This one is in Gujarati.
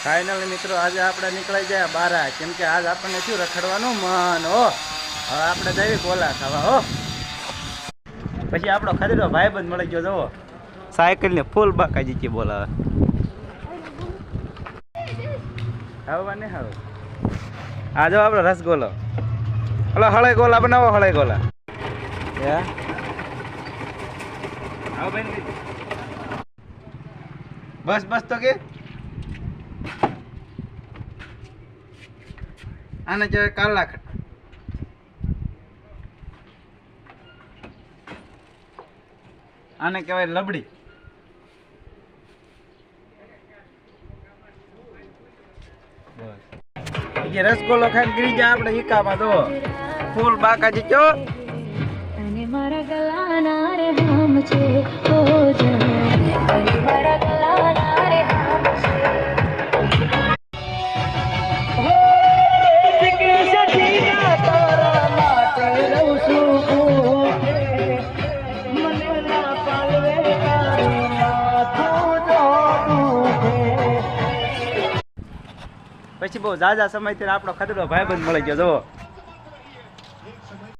ફાઇનલી મિત્રો આજે આપણે નીકળી ગયા બારા, કેમ કે આજ આપણને શું રખડવાનું મન હો. હવે આપણે જઈએ ગોલા ખાવા હો. પછી આપણો ખરીદો ભાઈબંધ મળી ગયો, જુઓ સાયકલ ને ફૂલ બાકાજી કે બોલાવે. આવવા ને હવે આ જો આપણો રસગોલો, હલો હળે ગોલા બનાવો, હળે ગોલા. આવો બેન, બસ બસ તો કે આને કહેવાય કાલા ખટ. આને કહેવાય લબડી. બસ રસગોલો ખાઈને ગીરી જાય આપણે ઈકામાં. તો ફૂલ બાકાજી કયો અને મારા ગલાના રે નામ છે ઓ જન, અને મારા ગલાના રે નામ છે. પછી બહુ ઝાઝા સમયથી આપણો ખદડો ભાઈબંધ મળી ગયો, જુઓ